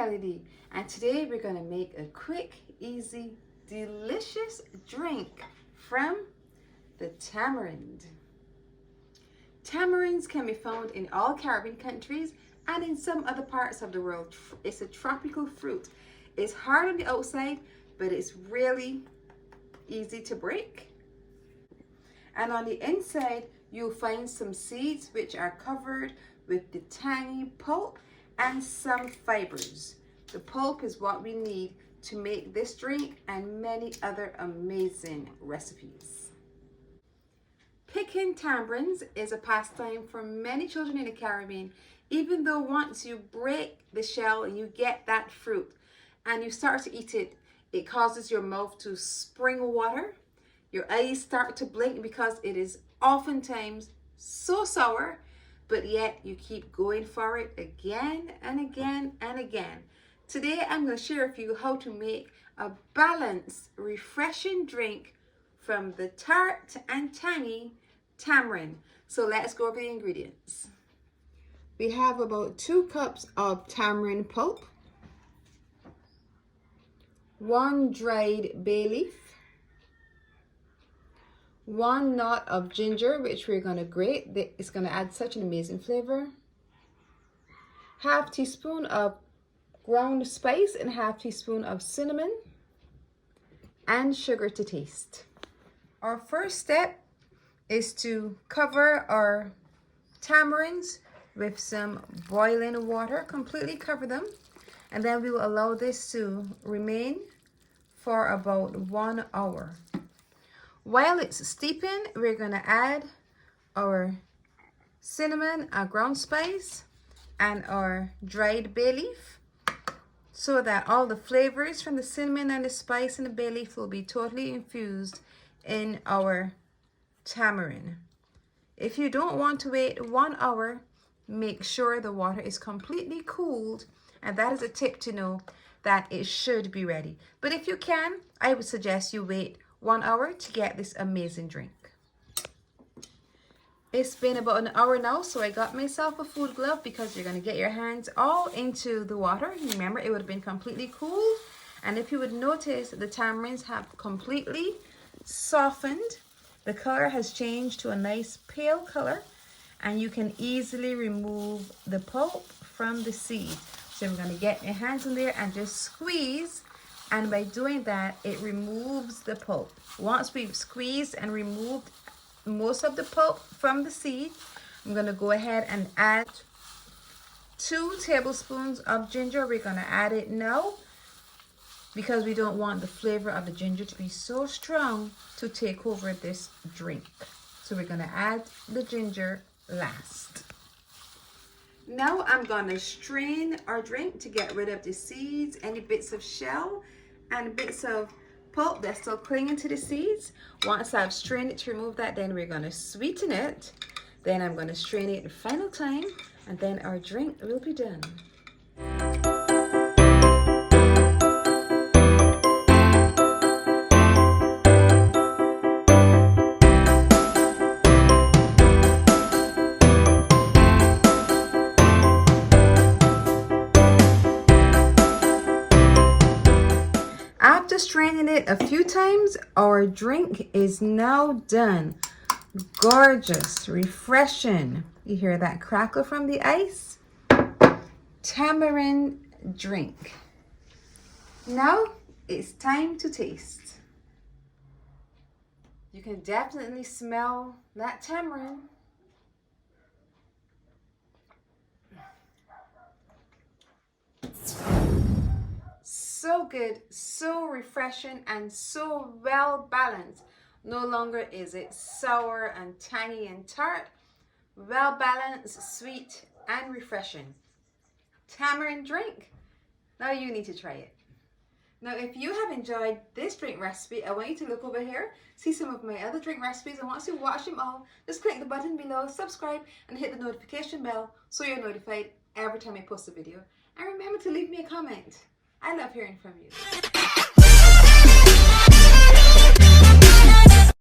Ltd, and today we're going to make a quick, easy, delicious drink from the tamarind. Tamarinds can be found in all Caribbean countries and in some other parts of the world. It's a tropical fruit. It's hard on the outside, but it's really easy to break. And on the inside, you'll find some seeds which are covered with the tangy pulp and some fibers. The pulp is what we need to make this drink and many other amazing recipes. Picking tamarinds is a pastime for many children in the Caribbean, even though once you break the shell and you get that fruit and you start to eat it, it causes your mouth to spring water. Your eyes start to blink because it is oftentimes so sour, but yet you keep going for it again and again and again. Today I'm going to share with you how to make a balanced, refreshing drink from the tart and tangy tamarind. So let's go over the ingredients. We have about 2 cups of tamarind pulp, 1 dried bay leaf, 1 knot of ginger, which we're going to grate. It's going to add such an amazing flavor. 1/2 teaspoon of ground spice and 1/2 teaspoon of cinnamon, and sugar to taste. Our first step is to cover our tamarinds with some boiling water. Completely cover them, and then we will allow this to remain for about 1 hour. While it's steeping, we're going to add our cinnamon, our ground spice, and our dried bay leaf, so that all the flavors from the cinnamon and the spice and the bay leaf will be totally infused in our tamarind. If you don't want to wait 1 hour, make sure the water is completely cooled, and that is a tip to know that it should be ready. But if you can, I would suggest you wait 1 hour to get this amazing drink. It's been about an hour now, so I got myself a food glove because you're going to get your hands all into the water. Remember, it would have been completely cool. And if you would notice, the tamarinds have completely softened. The color has changed to a nice pale color, and you can easily remove the pulp from the seed. So I'm going to get your hands in there and just squeeze. And by doing that, it removes the pulp. Once we've squeezed and removed most of the pulp from the seed, I'm going to go ahead and add 2 tablespoons of ginger. We're going to add it now because we don't want the flavor of the ginger to be so strong to take over this drink. So we're going to add the ginger last. Now I'm going to strain our drink to get rid of the seeds, any bits of shell, and bits of pulp that's still clinging to the seeds. Once I've strained it to remove that, then we're going to sweeten it. Then I'm going to strain it the final time, and then our drink will be done. After straining it a few times, our drink is now done. Gorgeous, refreshing. You hear that crackle from the ice? Tamarind drink. Now it's time to taste. You can definitely smell that tamarind. So good, so refreshing, and so well balanced. No longer is it sour and tangy and tart. Well balanced, sweet, and refreshing. Tamarind drink. Now you need to try it. Now if you have enjoyed this drink recipe, I want you to look over here, see some of my other drink recipes, and once you watch them all, just click the button below, subscribe, and hit the notification bell so you're notified every time I post a video. And remember to leave me a comment. I love hearing from you.